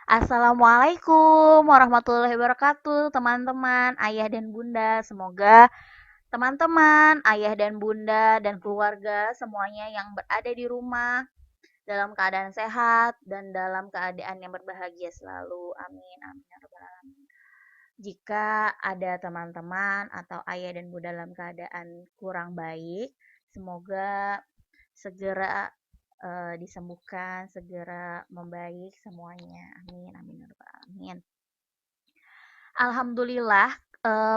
Assalamualaikum warahmatullahi wabarakatuh, teman-teman, ayah dan bunda. Semoga teman-teman, ayah dan bunda, dan keluarga semuanya yang berada di rumah dalam keadaan sehat dan dalam keadaan yang berbahagia selalu. Amin, amin, ya rabbal alamin. Jika ada teman-teman atau ayah dan bunda dalam keadaan kurang baik, semoga segera disembuhkan, segera membaik semuanya. Amin, amin, ya rabbal alamin. Alhamdulillah,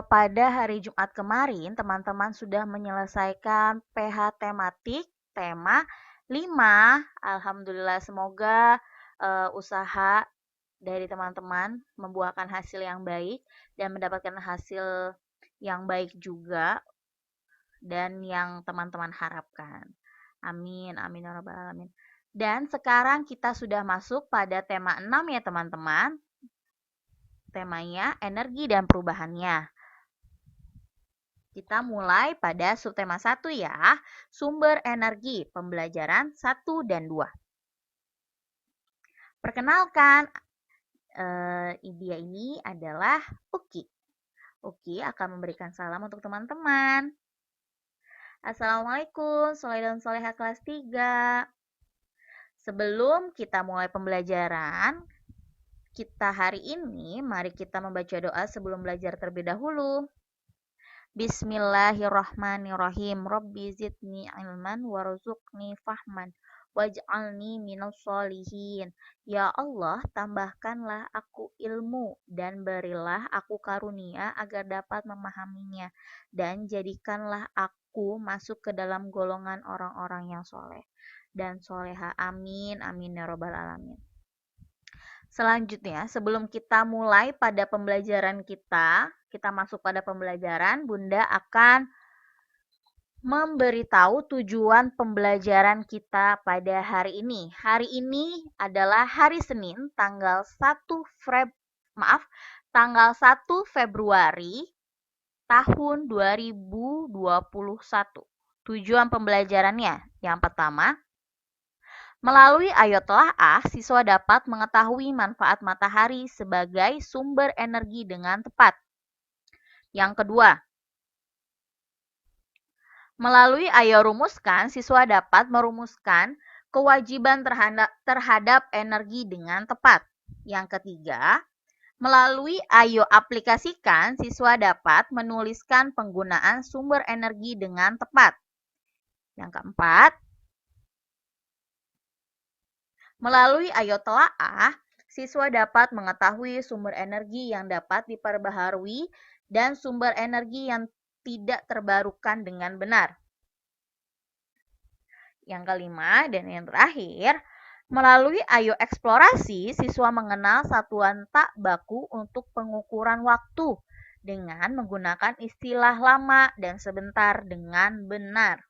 pada hari Jumat kemarin teman-teman sudah menyelesaikan PH tematik tema 5. Alhamdulillah, semoga usaha dari teman-teman membuahkan hasil yang baik dan mendapatkan hasil yang baik juga dan yang teman-teman harapkan. Amin, amin, ya rabbal alamin. Dan sekarang kita sudah masuk pada tema 6 ya teman-teman. Temanya energi dan perubahannya. Kita mulai pada subtema 1 ya, sumber energi, pembelajaran 1 dan 2. Perkenalkan, dia ini adalah Uki. Uki akan memberikan salam untuk teman-teman. Assalamualaikum, soleh dan soleha kelas 3. Sebelum kita mulai pembelajaran, kita hari ini, mari kita membaca doa sebelum belajar terlebih dahulu. Bismillahirrahmanirrahim. Rabbi zidni ilman warzuqni fahman waj'alni minas solihin. Ya Allah, tambahkanlah aku ilmu dan berilah aku karunia agar dapat memahaminya, dan jadikanlah aku masuk ke dalam golongan orang-orang yang soleh dan soleha. Amin, amin, ya robbal alamin. Selanjutnya, sebelum kita mulai pada pembelajaran kita masuk pada pembelajaran, Bunda akan memberitahu tujuan pembelajaran kita pada hari ini. Hari ini adalah hari Senin, tanggal 1 Februari tahun 2021. Tujuan pembelajarannya, yang pertama, melalui Ayo Telaah, siswa dapat mengetahui manfaat matahari sebagai sumber energi dengan tepat. Yang kedua, melalui Ayo Rumuskan, siswa dapat merumuskan kewajiban terhadap energi dengan tepat. Yang ketiga, melalui Ayo Aplikasikan, siswa dapat menuliskan penggunaan sumber energi dengan tepat. Yang keempat, melalui Ayo Telaah, siswa dapat mengetahui sumber energi yang dapat diperbaharui dan sumber energi yang tidak terbarukan dengan benar. Yang kelima dan yang terakhir, melalui Ayo Eksplorasi, siswa mengenal satuan tak baku untuk pengukuran waktu dengan menggunakan istilah lama dan sebentar dengan benar.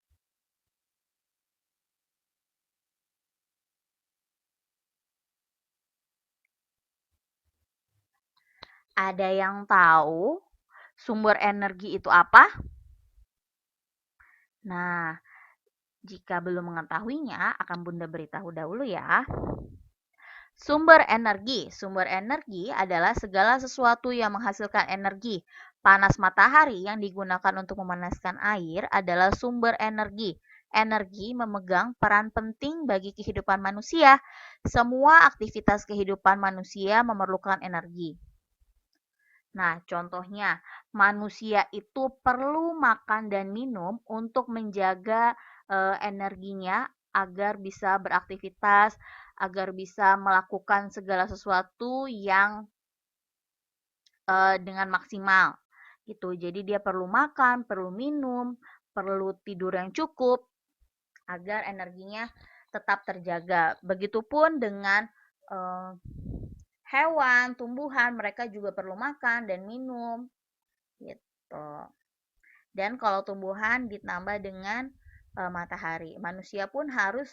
Ada yang tahu sumber energi itu apa? Nah, jika belum mengetahuinya, akan Bunda beritahu dahulu ya. Sumber energi adalah segala sesuatu yang menghasilkan energi. Panas matahari yang digunakan untuk memanaskan air adalah sumber energi. Energi memegang peran penting bagi kehidupan manusia. Semua aktivitas kehidupan manusia memerlukan energi. Nah, contohnya, manusia itu perlu makan dan minum untuk menjaga energinya agar bisa beraktivitas, agar bisa melakukan segala sesuatu yang dengan maksimal. Gitu. Jadi dia perlu makan, perlu minum, perlu tidur yang cukup agar energinya tetap terjaga. Begitupun dengan hewan, tumbuhan, mereka juga perlu makan dan minum gitu. Dan kalau tumbuhan ditambah dengan matahari, manusia pun harus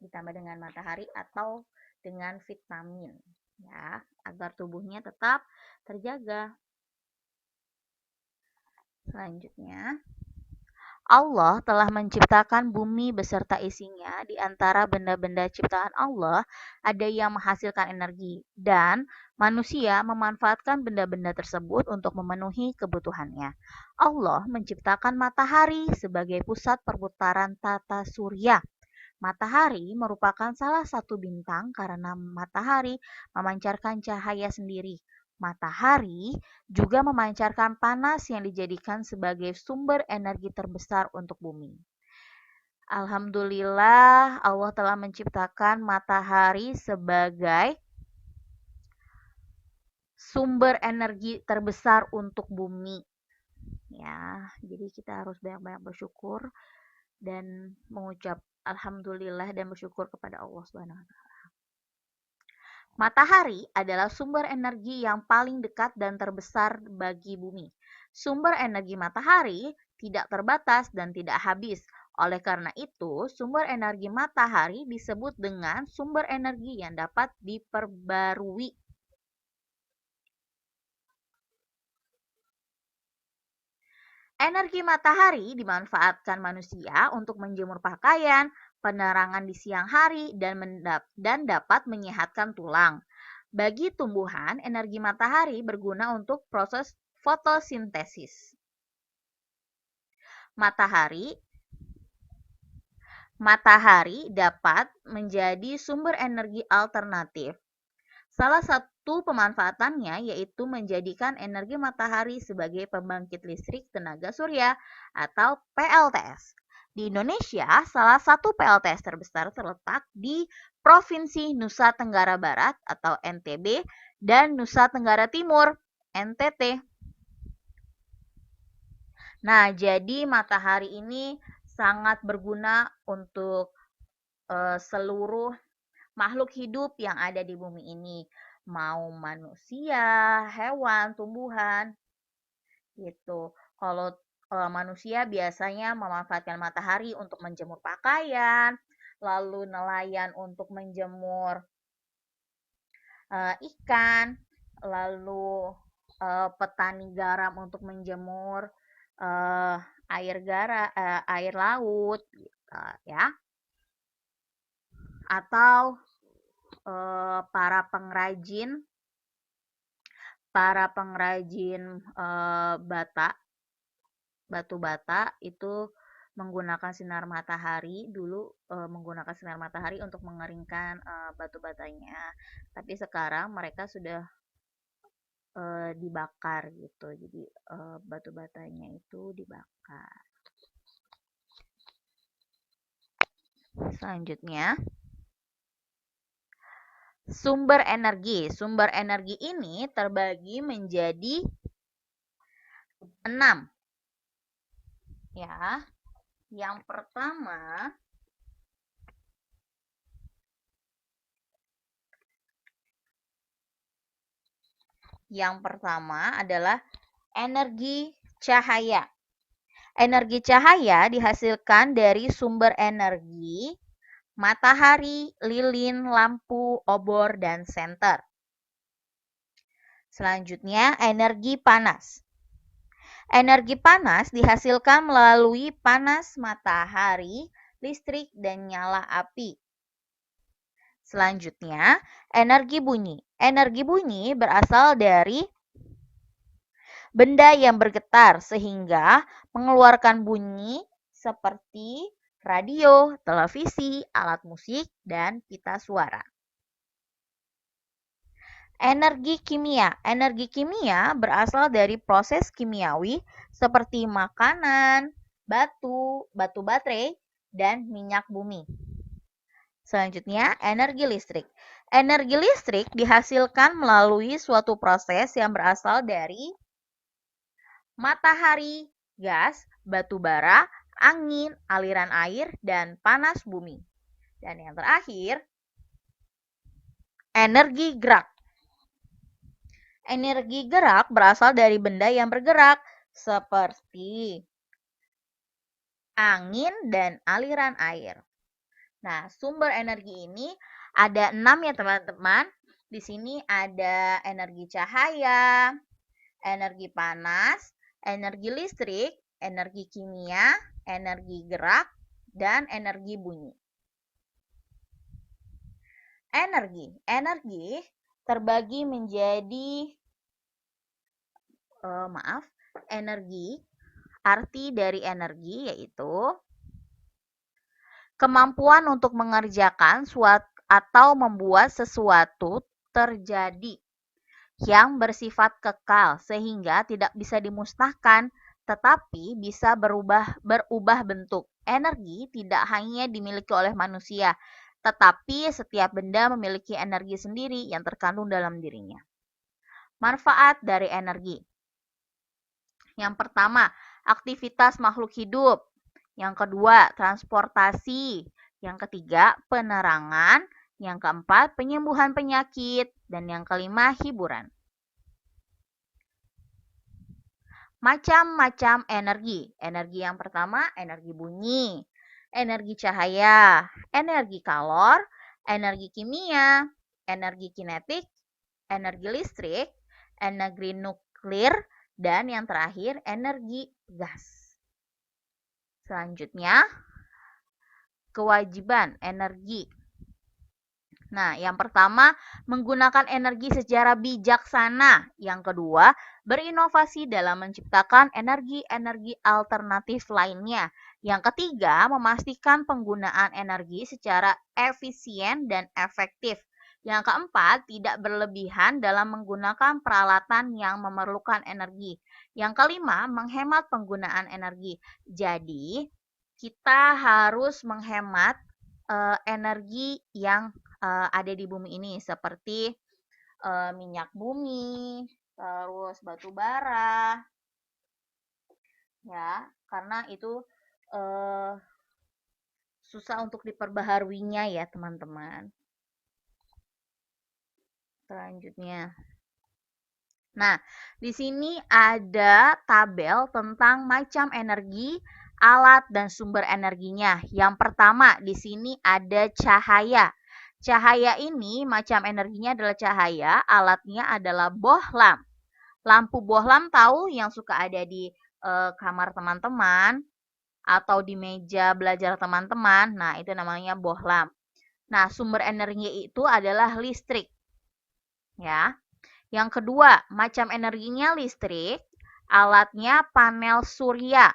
ditambah dengan matahari atau dengan vitamin ya, agar tubuhnya tetap terjaga. Selanjutnya, Allah telah menciptakan bumi beserta isinya. Di antara benda-benda ciptaan Allah, ada yang menghasilkan energi, dan manusia memanfaatkan benda-benda tersebut untuk memenuhi kebutuhannya. Allah menciptakan matahari sebagai pusat perputaran tata surya. Matahari merupakan salah satu bintang karena matahari memancarkan cahaya sendiri. Matahari juga memancarkan panas yang dijadikan sebagai sumber energi terbesar untuk bumi. Alhamdulillah, Allah telah menciptakan matahari sebagai sumber energi terbesar untuk bumi. Ya, jadi kita harus banyak-banyak bersyukur dan mengucap alhamdulillah dan bersyukur kepada Allah Subhanahu wa taala. Matahari adalah sumber energi yang paling dekat dan terbesar bagi bumi. Sumber energi matahari tidak terbatas dan tidak habis. Oleh karena itu, sumber energi matahari disebut dengan sumber energi yang dapat diperbarui. Energi matahari dimanfaatkan manusia untuk menjemur pakaian, penerangan di siang hari, dan dapat menyehatkan tulang. Bagi tumbuhan, energi matahari berguna untuk proses fotosintesis. Matahari dapat menjadi sumber energi alternatif. Salah satu pemanfaatannya yaitu menjadikan energi matahari sebagai pembangkit listrik tenaga surya atau PLTS. Di Indonesia, salah satu PLTS terbesar terletak di Provinsi Nusa Tenggara Barat atau NTB dan Nusa Tenggara Timur NTT. Nah, jadi matahari ini sangat berguna untuk seluruh makhluk hidup yang ada di bumi ini, mau manusia, hewan, tumbuhan, gitu. Kalau manusia biasanya memanfaatkan matahari untuk menjemur pakaian, lalu nelayan untuk menjemur ikan, lalu petani garam untuk menjemur air laut, gitu, ya. Atau para pengrajin batu bata itu menggunakan sinar matahari dulu, menggunakan sinar matahari untuk mengeringkan batu batanya. Tapi sekarang mereka sudah dibakar gitu. Jadi batu batanya itu dibakar. Selanjutnya, sumber energi. Sumber energi ini terbagi menjadi 6. Ya. Yang pertama adalah energi cahaya. Energi cahaya dihasilkan dari sumber energi matahari, lilin, lampu, obor, dan senter. Selanjutnya, energi panas. Energi panas dihasilkan melalui panas matahari, listrik, dan nyala api. Selanjutnya, energi bunyi. Energi bunyi berasal dari benda yang bergetar sehingga mengeluarkan bunyi seperti radio, televisi, alat musik, dan pita suara. Energi kimia. Energi kimia berasal dari proses kimiawi seperti makanan, batu baterai, dan minyak bumi. Selanjutnya, energi listrik. Energi listrik dihasilkan melalui suatu proses yang berasal dari matahari, gas, batu bara, angin, aliran air, dan panas bumi. Dan yang terakhir, energi gerak. Energi gerak berasal dari benda yang bergerak seperti angin dan aliran air. Nah, sumber energi ini ada 6 ya teman-teman. Di sini ada energi cahaya, energi panas, energi listrik, energi kimia, energi gerak, dan energi bunyi. Energi terbagi menjadi arti dari energi yaitu kemampuan untuk mengerjakan atau membuat sesuatu terjadi yang bersifat kekal sehingga tidak bisa dimusnahkan tetapi bisa berubah bentuk. Energi tidak hanya dimiliki oleh manusia, tetapi setiap benda memiliki energi sendiri yang terkandung dalam dirinya. Manfaat dari energi. Yang pertama, aktivitas makhluk hidup. Yang kedua, transportasi. Yang ketiga, penerangan. Yang keempat, penyembuhan penyakit. Dan yang kelima, hiburan. Macam-macam energi. Energi yang pertama, energi bunyi, energi cahaya, energi kalor, energi kimia, energi kinetik, energi listrik, energi nuklir, dan yang terakhir, energi gas. Selanjutnya, kewajiban energi. Nah, yang pertama, menggunakan energi secara bijaksana. Yang kedua, berinovasi dalam menciptakan energi-energi alternatif lainnya. Yang ketiga, memastikan penggunaan energi secara efisien dan efektif. Yang keempat, tidak berlebihan dalam menggunakan peralatan yang memerlukan energi. Yang kelima, menghemat penggunaan energi. Jadi, kita harus menghemat energi yang ada di bumi ini seperti minyak bumi, terus batu bara, ya, karena itu susah untuk diperbaharuinya ya teman-teman. Selanjutnya, nah di sini ada tabel tentang macam energi, alat dan sumber energinya. Yang pertama di sini ada cahaya. Cahaya ini macam energinya adalah cahaya, alatnya adalah bohlam. Lampu bohlam tahu yang suka ada di kamar teman-teman atau di meja belajar teman-teman. Nah, itu namanya bohlam. Nah, sumber energinya itu adalah listrik. Ya. Yang kedua, macam energinya listrik, alatnya panel surya.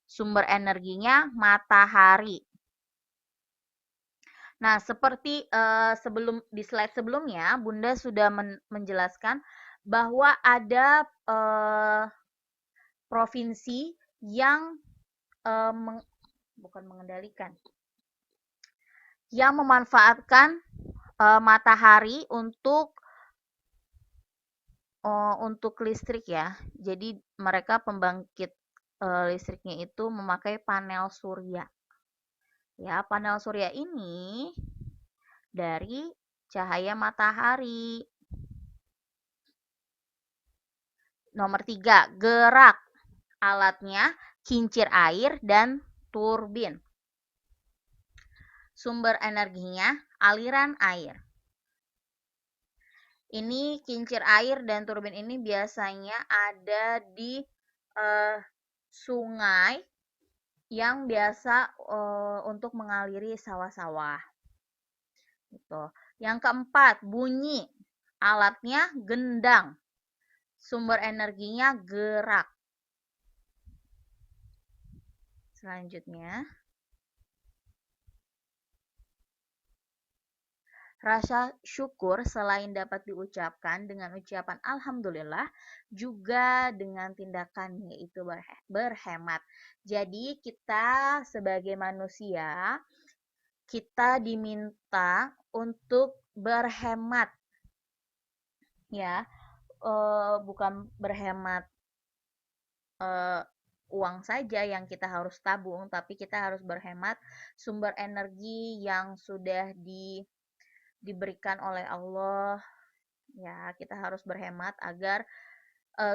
Sumber energinya matahari. Nah, seperti di slide sebelumnya, Bunda sudah menjelaskan bahwa ada provinsi yang bukan mengendalikan, yang memanfaatkan matahari untuk listrik ya. Jadi mereka pembangkit listriknya itu memakai panel surya. Ya, panel surya ini dari cahaya matahari. Nomor 3, gerak. Alatnya kincir air dan turbin. Sumber energinya aliran air. Ini kincir air dan turbin ini biasanya ada di sungai yang biasa untuk mengaliri sawah-sawah. Gitu. Yang keempat, bunyi. Alatnya gendang. Sumber energinya gerak. Selanjutnya, rasa syukur selain dapat diucapkan dengan ucapan alhamdulillah, juga dengan tindakan yaitu berhemat. Jadi kita sebagai manusia, kita diminta untuk berhemat. Ya, bukan berhemat uang saja yang kita harus tabung, tapi kita harus berhemat sumber energi yang sudah diberikan oleh Allah. Ya, kita harus berhemat agar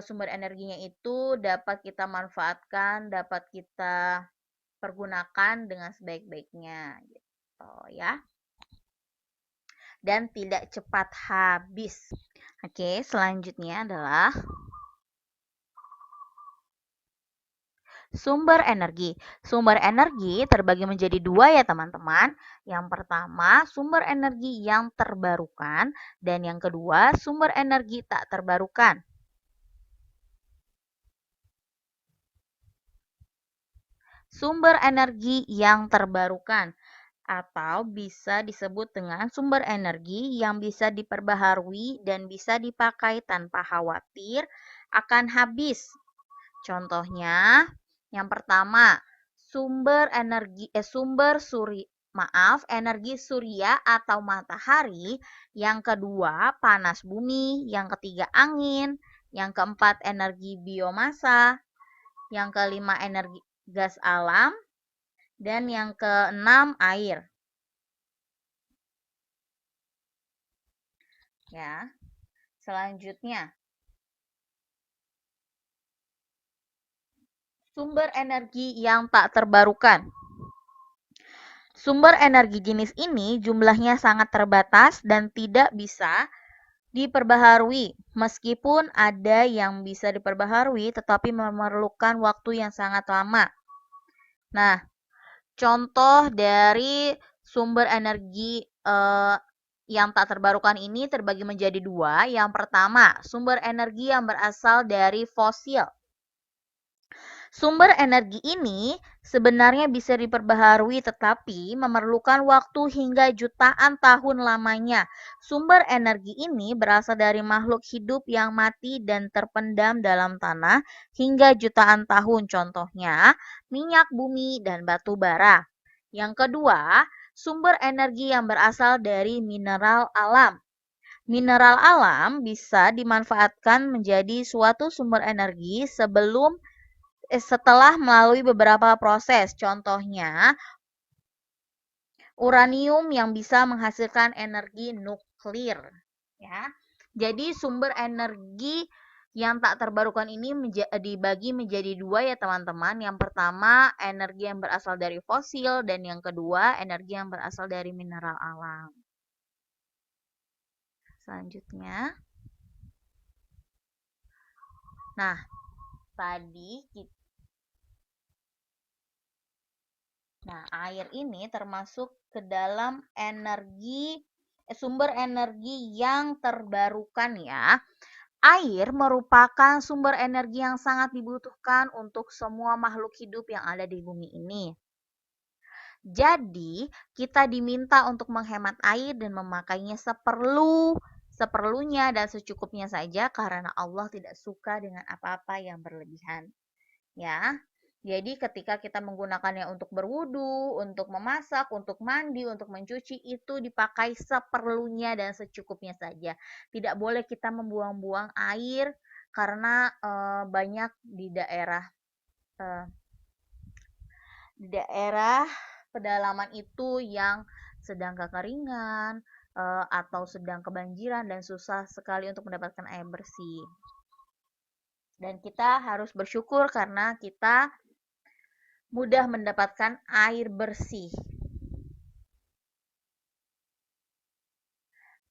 sumber energinya itu dapat kita manfaatkan, dapat kita pergunakan dengan sebaik-baiknya gitu ya. Dan tidak cepat habis. Oke, selanjutnya adalah Sumber energi. Sumber energi terbagi menjadi dua ya teman-teman. Yang pertama, sumber energi yang terbarukan dan yang kedua, sumber energi tak terbarukan. Sumber energi yang terbarukan atau bisa disebut dengan sumber energi yang bisa diperbaharui dan bisa dipakai tanpa khawatir akan habis. Contohnya, yang pertama, energi surya atau matahari, yang kedua panas bumi, yang ketiga angin, yang keempat energi biomasa, yang kelima energi gas alam, dan yang keenam air. Ya. Selanjutnya, sumber energi yang tak terbarukan. Sumber energi jenis ini jumlahnya sangat terbatas dan tidak bisa diperbaharui. Meskipun ada yang bisa diperbaharui, tetapi memerlukan waktu yang sangat lama. Nah, contoh dari sumber energi yang tak terbarukan ini terbagi menjadi dua. Yang pertama, sumber energi yang berasal dari fosil. Sumber energi ini sebenarnya bisa diperbaharui tetapi memerlukan waktu hingga jutaan tahun lamanya. Sumber energi ini berasal dari makhluk hidup yang mati dan terpendam dalam tanah hingga jutaan tahun. Contohnya, minyak bumi dan batu bara. Yang kedua, sumber energi yang berasal dari mineral alam. Mineral alam bisa dimanfaatkan menjadi suatu sumber energi setelah melalui beberapa proses. Contohnya, uranium yang bisa menghasilkan energi nuklir. Ya. Jadi sumber energi yang tak terbarukan ini dibagi menjadi dua ya teman-teman. Yang pertama energi yang berasal dari fosil dan yang kedua energi yang berasal dari mineral alam. Selanjutnya. Nah, tadi air ini termasuk ke dalam sumber energi yang terbarukan ya. Air merupakan sumber energi yang sangat dibutuhkan untuk semua makhluk hidup yang ada di bumi ini. Jadi, kita diminta untuk menghemat air dan memakainya seperlunya dan secukupnya saja karena Allah tidak suka dengan apa-apa yang berlebihan. Ya. Jadi ketika kita menggunakannya untuk berwudu, untuk memasak, untuk mandi, untuk mencuci, itu dipakai seperlunya dan secukupnya saja. Tidak boleh kita membuang-buang air karena banyak di daerah pedalaman itu yang sedang kekeringan atau sedang kebanjiran dan susah sekali untuk mendapatkan air bersih. Dan kita harus bersyukur karena kita mudah mendapatkan air bersih.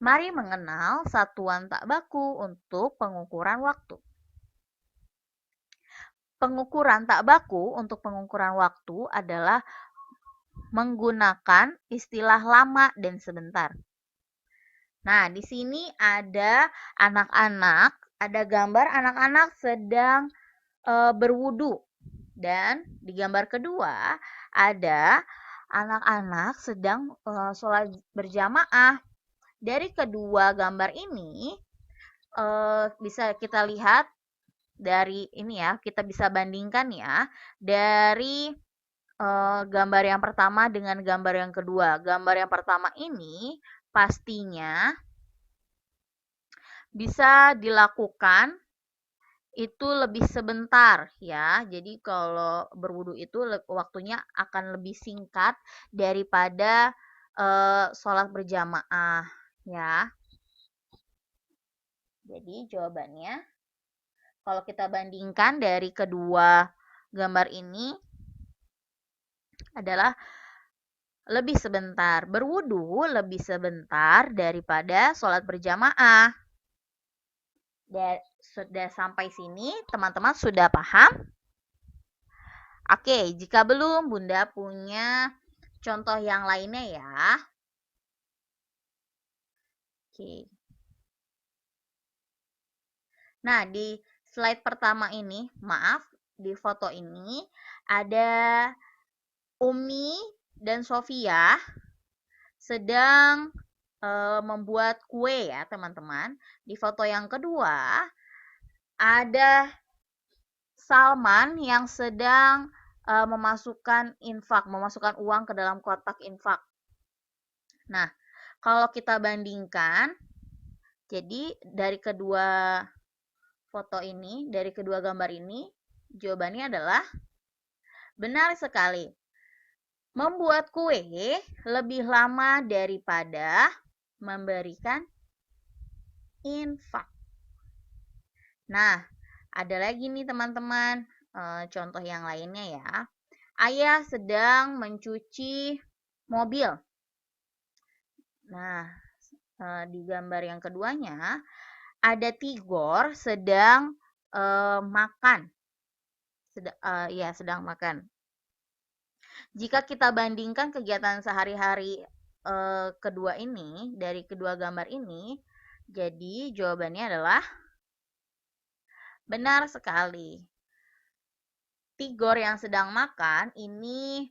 Mari mengenal satuan tak baku untuk pengukuran waktu. Pengukuran tak baku untuk pengukuran waktu adalah menggunakan istilah lama dan sebentar. Nah, di sini ada anak-anak, ada gambar anak-anak sedang berwudu. Dan di gambar kedua ada anak-anak sedang sholat berjamaah. Dari kedua gambar ini bisa kita lihat dari ini ya, kita bisa bandingkan ya dari gambar yang pertama dengan gambar yang kedua. Gambar yang pertama ini pastinya bisa dilakukan itu lebih sebentar ya. Jadi kalau berwudu itu waktunya akan lebih singkat daripada sholat berjamaah ya. Jadi jawabannya kalau kita bandingkan dari kedua gambar ini adalah lebih sebentar. Berwudu lebih sebentar daripada sholat berjamaah. Dan sudah sampai sini teman-teman sudah paham? Oke, jika belum, Bunda punya contoh yang lainnya ya. Oke. Nah, di slide pertama ini, maaf, di foto ini ada Umi dan Sofia sedang membuat kue ya, teman-teman. Di foto yang kedua, ada Salman yang sedang memasukkan uang ke dalam kotak infak. Nah, kalau kita bandingkan, jadi dari kedua foto ini, dari kedua gambar ini, jawabannya adalah benar sekali. Membuat kue lebih lama daripada memberikan infak. Nah, ada lagi nih teman-teman, contoh yang lainnya ya. Ayah sedang mencuci mobil. Nah, di gambar yang keduanya ada Tigor sedang makan. Sedang makan. Jika kita bandingkan kegiatan sehari-hari kedua ini dari kedua gambar ini, jadi jawabannya adalah benar sekali. Tigor yang sedang makan ini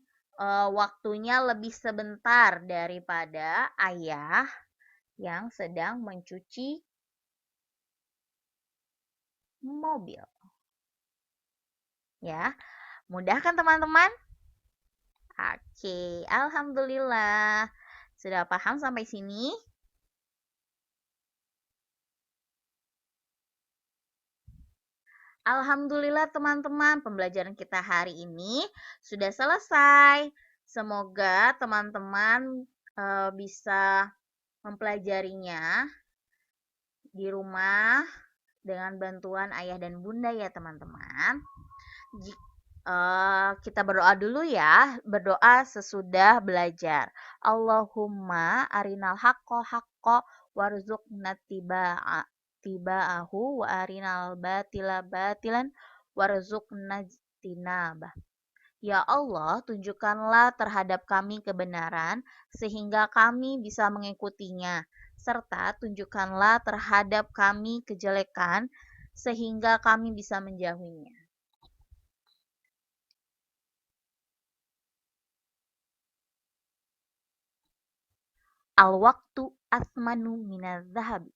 waktunya lebih sebentar daripada ayah yang sedang mencuci mobil. Ya, mudah kan teman-teman? Oke, alhamdulillah. Sudah paham sampai sini? Alhamdulillah teman-teman, pembelajaran kita hari ini sudah selesai. Semoga teman-teman bisa mempelajarinya di rumah dengan bantuan ayah dan bunda ya teman-teman. Kita berdoa dulu ya, berdoa sesudah belajar. Allahumma arinal haqqo haqqo warzuqna tiba'ahu wa arinal batila batilan warzuqna tinabah. Ya Allah, tunjukkanlah terhadap kami kebenaran sehingga kami bisa mengikutinya, serta tunjukkanlah terhadap kami kejelekan sehingga kami bisa menjauhinya. Al-waktu asmanu minaz zahabi.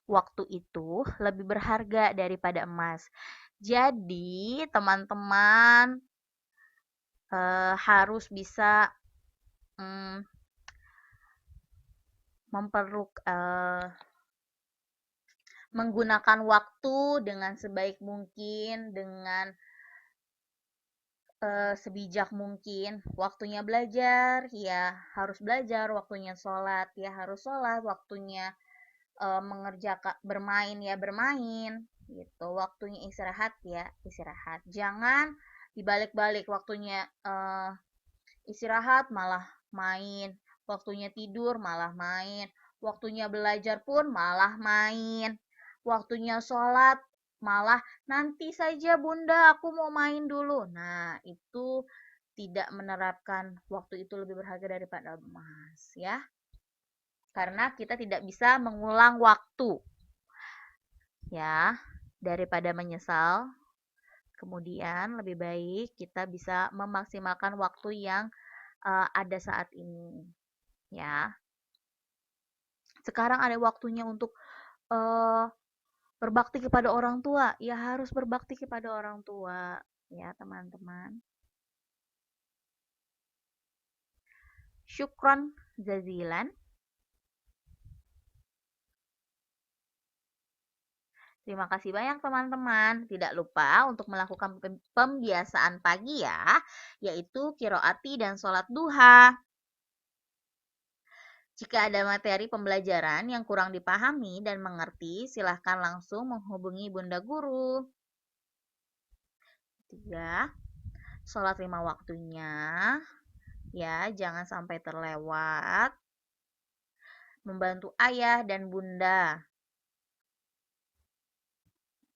Waktu itu lebih berharga daripada emas. Jadi, teman-teman harus bisa menggunakan waktu dengan sebaik mungkin, dengan sebijak mungkin. Waktunya belajar, ya harus belajar. Waktunya sholat, ya harus sholat. Waktunya mengerjakan bermain, ya bermain. Gitu. Waktunya istirahat, ya istirahat. Jangan dibalik-balik. Waktunya istirahat malah main. Waktunya tidur malah main. Waktunya belajar pun malah main. Waktunya sholat malah nanti saja bunda aku mau main dulu. Nah itu tidak menerapkan waktu itu lebih berharga daripada emas ya, karena kita tidak bisa mengulang waktu ya. Daripada menyesal kemudian, lebih baik kita bisa memaksimalkan waktu yang ada saat ini ya. Sekarang ada waktunya untuk berbakti kepada orang tua, ya harus berbakti kepada orang tua ya teman-teman. Syukron jazilan. Terima kasih banyak teman-teman. Tidak lupa untuk melakukan pembiasaan pagi ya, yaitu kiroati dan sholat duha. Jika ada materi pembelajaran yang kurang dipahami dan mengerti, silahkan langsung menghubungi Bunda Guru. 3. Sholat 5 waktunya, ya jangan sampai terlewat. Membantu ayah dan bunda.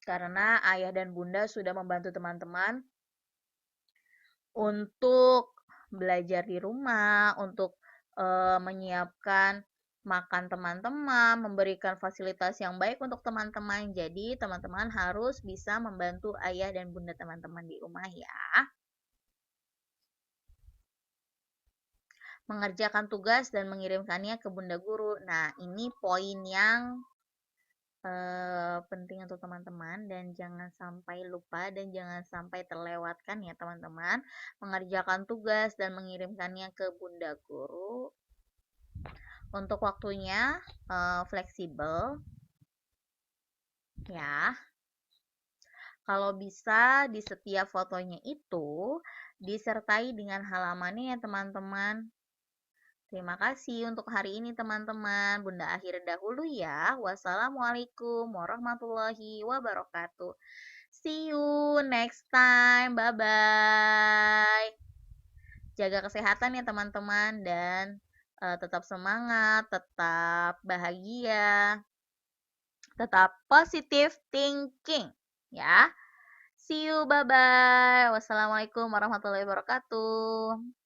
Karena ayah dan bunda sudah membantu teman-teman untuk belajar di rumah, untuk menyiapkan makan teman-teman, memberikan fasilitas yang baik untuk teman-teman. Jadi, teman-teman harus bisa membantu ayah dan bunda teman-teman di rumah ya. Mengerjakan tugas dan mengirimkannya ke bunda guru. Nah, ini poin yang penting untuk teman-teman dan jangan sampai lupa dan jangan sampai terlewatkan ya teman-teman. Mengerjakan tugas dan mengirimkannya ke bunda guru. Untuk waktunya fleksibel ya. Kalau bisa di setiap fotonya itu disertai dengan halamannya ya teman-teman. Terima kasih untuk hari ini teman-teman. Bunda akhir dahulu ya. Wassalamualaikum warahmatullahi wabarakatuh. See you next time. Bye-bye. Jaga kesehatan ya teman-teman dan tetap semangat, tetap bahagia, tetap positive thinking ya. See you, bye-bye. Wassalamualaikum warahmatullahi wabarakatuh.